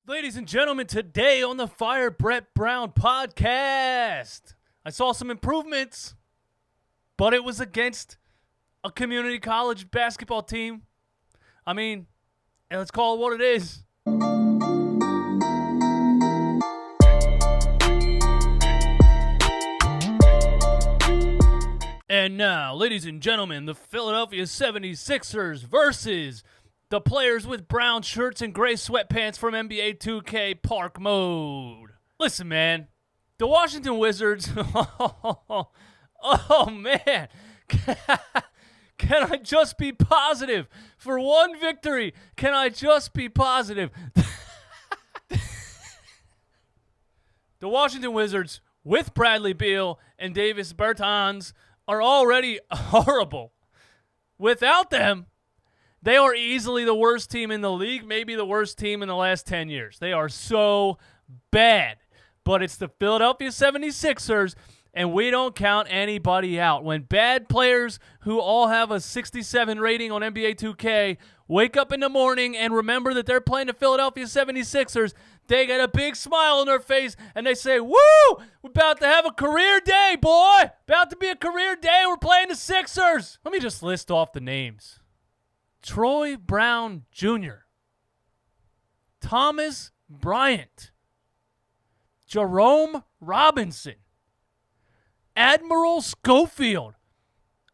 Ladies and gentlemen, today on the Fire Brett Brown podcast, I saw some improvements, but it was against a community college basketball team. I mean, let's call it what it is. And now, ladies and gentlemen, the Philadelphia 76ers versus the players with brown shirts and gray sweatpants from NBA 2K Park Mode. Listen, man, the Washington Wizards, oh man, can I just be positive? For one victory, can I just be positive? The Washington Wizards with Bradley Beal and Davis Bertans are already horrible. Without them, they are easily the worst team in the league, maybe the worst team in the last 10 years. They are so bad. But it's the Philadelphia 76ers, and we don't count anybody out. When bad players who all have a 67 rating on NBA 2K wake up in the morning and remember that they're playing the Philadelphia 76ers, they get a big smile on their face, and they say, woo, we're about to have a career day, boy. About to be a career day. We're playing the Sixers. Let me just list off the names. Troy Brown Jr., Thomas Bryant, Jerome Robinson, Admiral Schofield.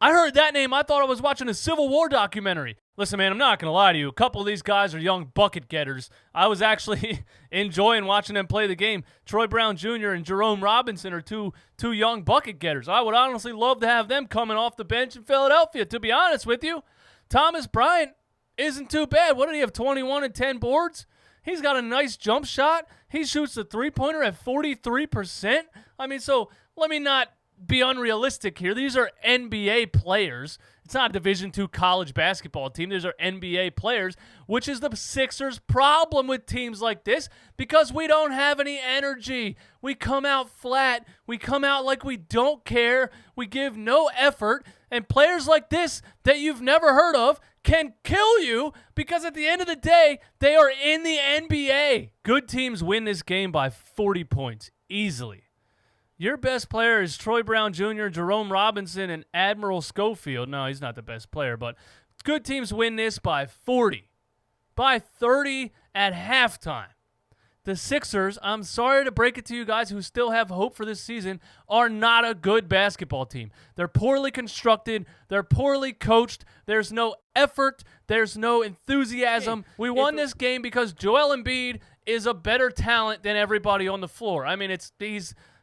I heard that name. I thought I was watching a Civil War documentary. Listen, man, I'm not going to lie to you. A couple of these guys are young bucket getters. I was actually enjoying watching them play the game. Troy Brown Jr. and Jerome Robinson are two young bucket getters. I would honestly love to have them coming off the bench in Philadelphia, to be honest with you. Thomas Bryant isn't too bad. What did he have, 21 and 10 boards? He's got a nice jump shot. He shoots the three-pointer at 43%. I mean, so let me not be unrealistic here. These are NBA players. It's not a Division II college basketball team. These are NBA players, which is the Sixers' problem with teams like this because we don't have any energy. We come out flat. We come out like we don't care. We give no effort. And players like this that you've never heard of can kill you because at the end of the day, they are in the NBA. Good teams win this game by 40 points easily. Your best player is Troy Brown Jr., Jerome Robinson, and Admiral Schofield. No, he's not the best player, but good teams win this by 40. By 30 at halftime. The Sixers, I'm sorry to break it to you guys who still have hope for this season, are not a good basketball team. They're poorly constructed. They're poorly coached. There's no effort. There's no enthusiasm. We won this game because Joel Embiid is a better talent than everybody on the floor. I mean,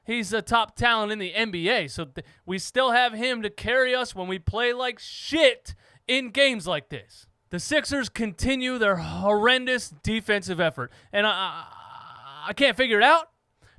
he's a top talent in the NBA, so we still have him to carry us when we play like shit in games like this. The Sixers continue their horrendous defensive effort, and I can't figure it out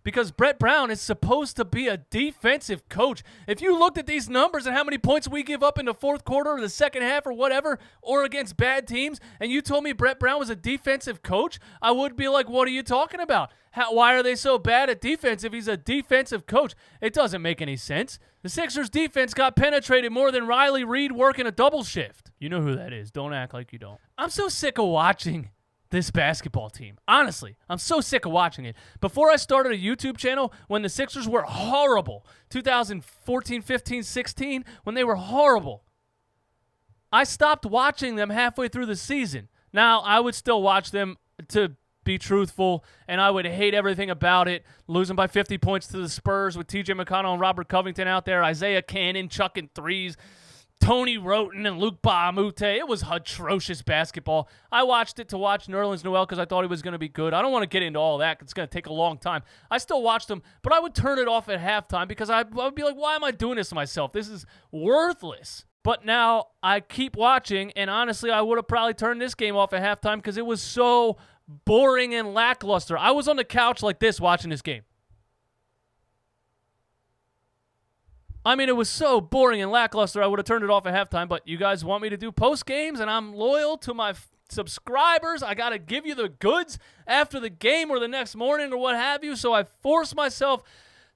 because Brett Brown is supposed to be a defensive coach. If you looked at these numbers and how many points we give up in the fourth quarter or the second half or whatever, or against bad teams, and you told me Brett Brown was a defensive coach, I would be like, what are you talking about? Why are they so bad at defense if he's a defensive coach? It doesn't make any sense. The Sixers' defense got penetrated more than Riley Reid working a double shift. You know who that is. Don't act like you don't. I'm so sick of watching this basketball team. Honestly, I'm so sick of watching it. Before I started a YouTube channel, when the Sixers were horrible, 2014, 15, 16, when they were horrible, I stopped watching them halfway through the season. Now, I would still watch them to be truthful, and I would hate everything about it. Losing by 50 points to the Spurs with TJ McConnell and Robert Covington out there, Isaiah Cannon chucking threes, Tony Roten and Luke Bahamute. It was atrocious basketball. I watched it to watch Nerlens Noel because I thought he was going to be good. I don't want to get into all that. It's going to take a long time. I still watched them, but I would turn it off at halftime because I would be like, why am I doing this to myself? This is worthless. But now I keep watching, and honestly, I would have probably turned this game off at halftime because it was so boring and lackluster. I was on the couch like this watching this game. I mean, it was so boring and lackluster, I would have turned it off at halftime, but you guys want me to do post-games, and I'm loyal to my subscribers. I got to give you the goods after the game or the next morning or what have you, so I force myself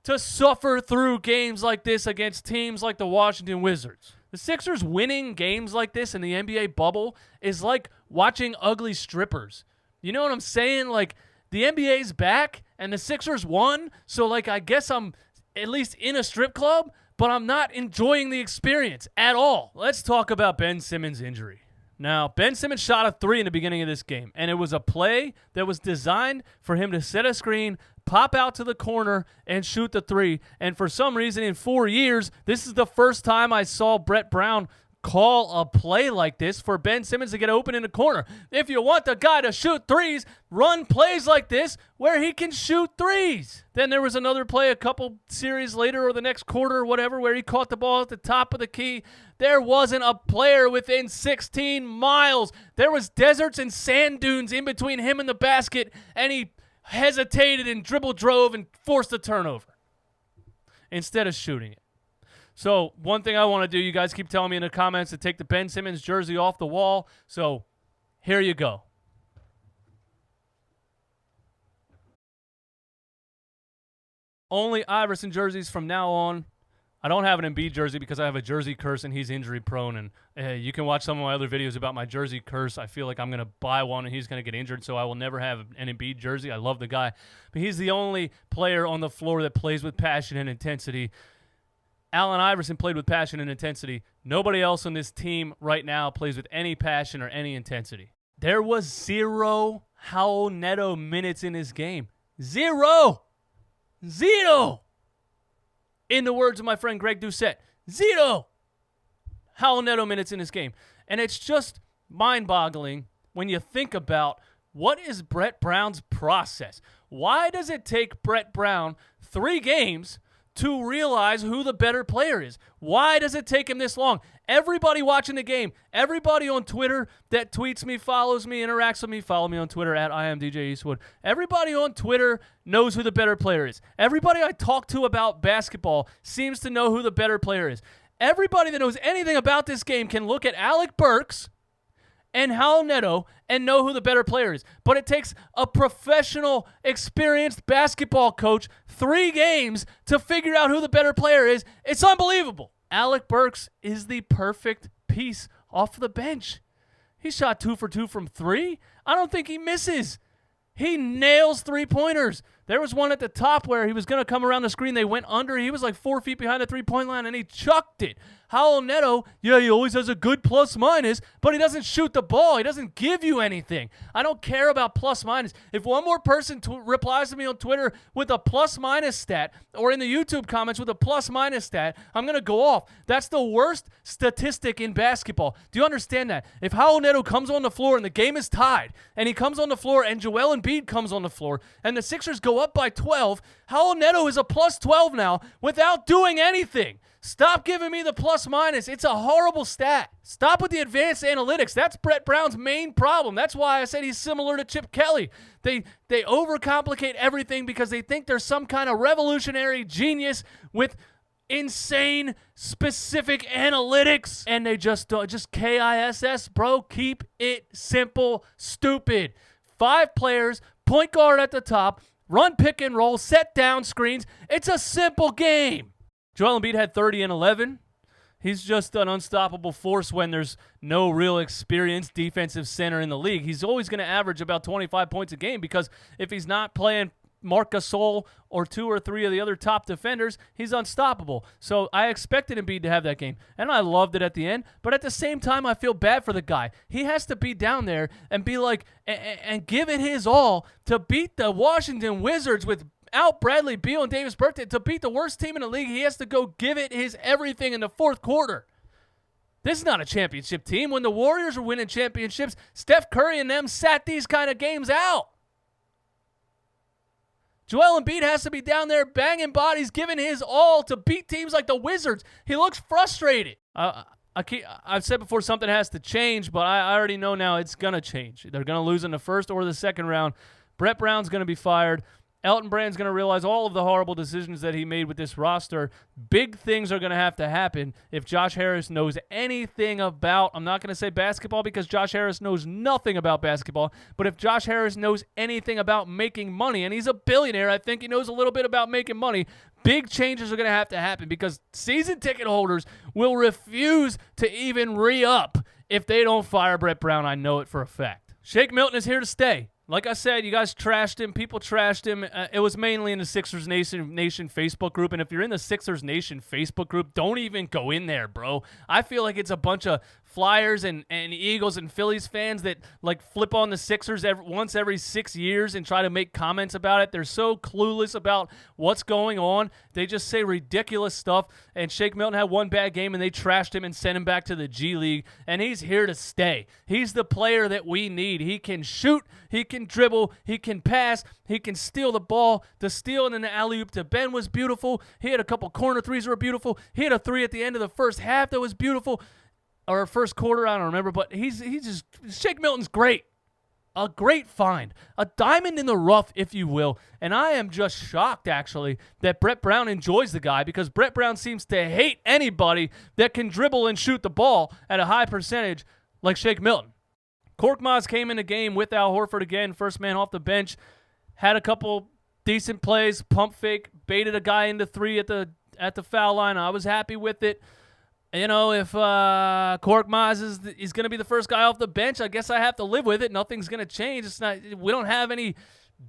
to suffer through games like this against teams like the Washington Wizards. The Sixers winning games like this in the NBA bubble is like watching ugly strippers. You know what I'm saying? Like, the NBA's back and the Sixers won, so like I guess I'm at least in a strip club, but I'm not enjoying the experience at all. Let's talk about Ben Simmons' injury. Now, Ben Simmons shot a 3 in the beginning of this game, and it was a play that was designed for him to set a screen, pop out to the corner, and shoot the 3. And for some reason, in 4 years, this is the first time I saw Brett Brown call a play like this for Ben Simmons to get open in the corner. If you want the guy to shoot threes, run plays like this where he can shoot threes. Then there was another play a couple series later or the next quarter or whatever where he caught the ball at the top of the key. There wasn't a player within 16 miles. There was deserts and sand dunes in between him and the basket, and he hesitated and dribble drove and forced a turnover instead of shooting it. So one thing I want to do, you guys keep telling me in the comments to take the Ben Simmons jersey off the wall. So here you go. Only Iverson jerseys from now on. I don't have an Embiid jersey because I have a jersey curse and he's injury prone. And you can watch some of my other videos about my jersey curse. I feel like I'm going to buy one and he's going to get injured, so I will never have an Embiid jersey. I love the guy. But he's the only player on the floor that plays with passion and intensity. Allen Iverson played with passion and intensity. Nobody else on this team right now plays with any passion or any intensity. There was 0 Raul Neto minutes in this game. 0. In the words of my friend Greg Doucette, 0 Raul Neto minutes in this game. And it's just mind-boggling when you think about what is Brett Brown's process. Why does it take Brett Brown 3 games to realize who the better player is? Why does it take him this long? Everybody watching the game, everybody on Twitter that tweets me, follows me, interacts with me, follow me on Twitter at @IamDJEastwood. Everybody on Twitter knows who the better player is. Everybody I talk to about basketball seems to know who the better player is. Everybody that knows anything about this game can look at Alec Burks and Raul Neto and know who the better player is. But it takes a professional, experienced basketball coach 3 games to figure out who the better player is. It's unbelievable. Alec Burks is the perfect piece off the bench. He shot 2 for 2 from 3. I don't think he misses. He nails 3-pointers. There was one at the top where he was going to come around the screen. They went under. He was like 4 feet behind the 3-point line, and he chucked it. Raul Neto, yeah, he always has a good plus-minus, but he doesn't shoot the ball. He doesn't give you anything. I don't care about plus-minus. If one more person replies to me on Twitter with a plus-minus stat or in the YouTube comments with a plus-minus stat, I'm going to go off. That's the worst statistic in basketball. Do you understand that? If Raul Neto comes on the floor and the game is tied, and he comes on the floor and Joel Embiid comes on the floor, and the Sixers go up by 12, Raul Neto is a plus 12 now without doing anything. Stop giving me the plus-minus. It's a horrible stat. Stop with the advanced analytics. That's Brett Brown's main problem. That's why I said he's similar to Chip Kelly. They overcomplicate everything because they think they're some kind of revolutionary genius with insane specific analytics, and they just don't. Just KISS, bro. Keep it simple, stupid. 5 players, point guard at the top, run pick and roll, set down screens. It's a simple game. Joel Embiid had 30 and 11. He's just an unstoppable force when there's no real experienced defensive center in the league. He's always going to average about 25 points a game because if he's not playing Marc Gasol or 2 or 3 of the other top defenders, he's unstoppable. So I expected Embiid to have that game, and I loved it at the end. But at the same time, I feel bad for the guy. He has to be down there and be like, and give it his all to beat the Washington Wizards without Bradley Beal and Davis Bertans. To beat the worst team in the league, he has to go give it his everything in the 4th quarter. This is not a championship team. When the Warriors were winning championships, Steph Curry and them sat these kind of games out. Joel Embiid has to be down there banging bodies, giving his all to beat teams like the Wizards. He looks frustrated. I've said before something has to change, but I already know now it's going to change. They're going to lose in the 1st or the 2nd round. Brett Brown's going to be fired. Elton Brand's going to realize all of the horrible decisions that he made with this roster. Big things are going to have to happen if Josh Harris knows anything about, I'm not going to say basketball because Josh Harris knows nothing about basketball, but if Josh Harris knows anything about making money, and he's a billionaire, I think he knows a little bit about making money, big changes are going to happen because season ticket holders will refuse to even re-up if they don't fire Brett Brown. I know it for a fact. Shake Milton is here to stay. Like I said, you guys trashed him. People trashed him. It was mainly in the Sixers Nation Facebook group. And if you're in the Sixers Nation Facebook group, don't even go in there, bro. I feel like it's a bunch of Flyers and Eagles and Phillies fans that like flip on the Sixers once every 6 years and try to make comments about it. They're so clueless about what's going on. They just say ridiculous stuff. And Shake Milton had one bad game and they trashed him and sent him back to the G League. And he's here to stay. He's the player that we need. He can shoot. He can dribble. He can pass. He can steal the ball. The steal and then the alley-oop to Ben was beautiful. He had a couple corner threes that were beautiful. He had a three at the end of the first half that was beautiful. Or first quarter, I don't remember, but he's just Shake Milton's great. A great find. A diamond in the rough, if you will. And I am just shocked, actually, that Brett Brown enjoys the guy because Brett Brown seems to hate anybody that can dribble and shoot the ball at a high percentage like Shake Milton. Korkmaz came in the game with Al Horford again, first man off the bench, had a couple decent plays, pump fake, baited a guy into three at the foul line. I was happy with it. You know, if Korkmaz is going to be the first guy off the bench, I guess I have to live with it. Nothing's going to change. We don't have any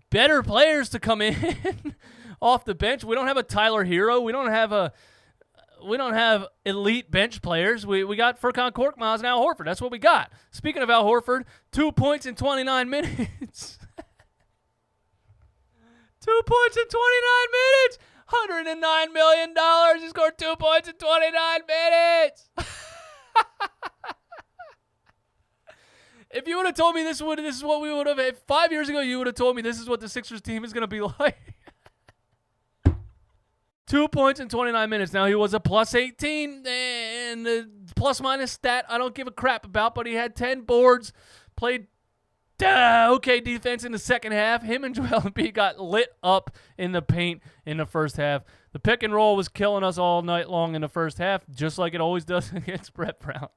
better players to come in off the bench. We don't have a Tyler Hero. We don't have elite bench players. We got Furkan Korkmaz and Al Horford. That's what we got. Speaking of Al Horford, 2 points in 29 minutes. 2 points in 29 minutes. $109 million. He scored 2 points in 29 minutes. If you would have told me this is what we would have, 5 years ago, you would have told me this is what the Sixers team is going to be like. 2 points in 29 minutes. Now, he was a plus 18, and the plus-minus stat I don't give a crap about, but he had 10 boards, played okay defense in the second half. Him and Joel Embiid got lit up in the paint in the first half. The pick and roll was killing us all night long in the first half, just like it always does against Brett Brown.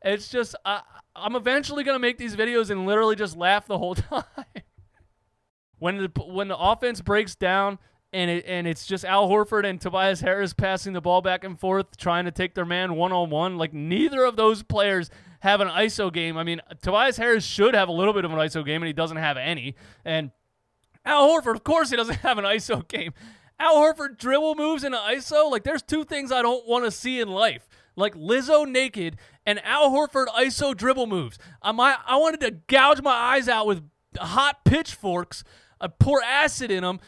It's just, I'm eventually going to make these videos and literally just laugh the whole time. When the offense breaks down and it's just Al Horford and Tobias Harris passing the ball back and forth, trying to take their man one-on-one, like neither of those players have an ISO game. I mean, Tobias Harris should have a little bit of an ISO game, and he doesn't have any. And Al Horford, of course he doesn't have an ISO game. Al Horford dribble moves in an ISO. Like, there's two things I don't want to see in life. Like Lizzo naked and Al Horford ISO dribble moves. I wanted to gouge my eyes out with hot pitchforks, pour acid in them.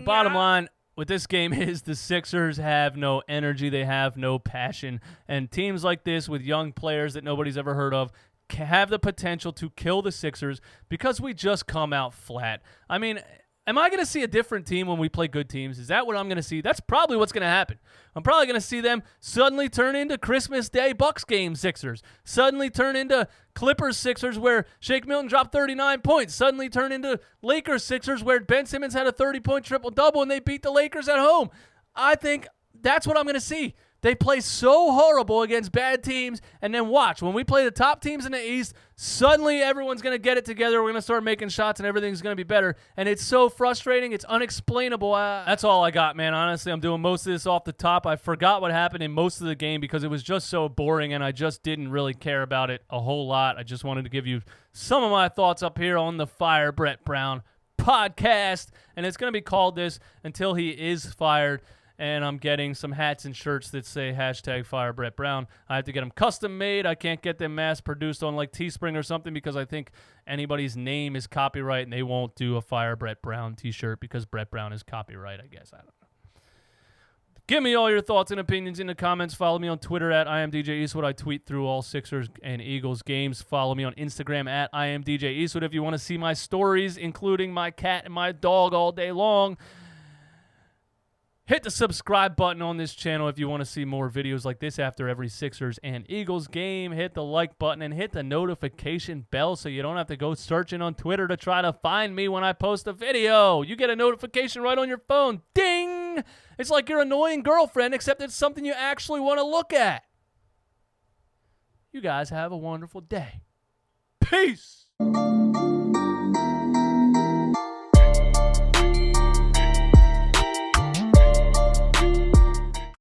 Bottom line with this game is the Sixers have no energy. They have no passion. And teams like this with young players that nobody's ever heard of have the potential to kill the Sixers because we just come out flat. I mean, am I going to see a different team when we play good teams? Is that what I'm going to see? That's probably what's going to happen. I'm probably going to see them suddenly turn into Christmas Day Bucks game Sixers. Suddenly turn into Clippers Sixers where Shake Milton dropped 39 points. Suddenly turn into Lakers Sixers where Ben Simmons had a 30-point triple-double and they beat the Lakers at home. I think that's what I'm going to see. They play so horrible against bad teams, and then watch. When we play the top teams in the East, suddenly everyone's going to get it together. We're going to start making shots, and everything's going to be better. And it's so frustrating. It's unexplainable. That's all I got, man. Honestly, I'm doing most of this off the top. I forgot what happened in most of the game because it was just so boring, and I just didn't really care about it a whole lot. I just wanted to give you some of my thoughts up here on the Fire Brett Brown podcast, and it's going to be called this until he is fired. And I'm getting some hats and shirts that say hashtag Fire Brett Brown. I have to get them custom made. I can't get them mass produced on like Teespring or something because I think anybody's name is copyright and they won't do a Fire Brett Brown t-shirt because Brett Brown is copyright, I guess. I don't know. Give me all your thoughts and opinions in the comments. Follow me on Twitter at IamDJEastwood. I tweet through all Sixers and Eagles games. Follow me on Instagram at IamDJEastwood if you want to see my stories, including my cat and my dog all day long. Hit the subscribe button on this channel if you want to see more videos like this after every Sixers and Eagles game. Hit the like button and hit the notification bell so you don't have to go searching on Twitter to try to find me when I post a video. You get a notification right on your phone. Ding! It's like your annoying girlfriend, except it's something you actually want to look at. You guys have a wonderful day. Peace!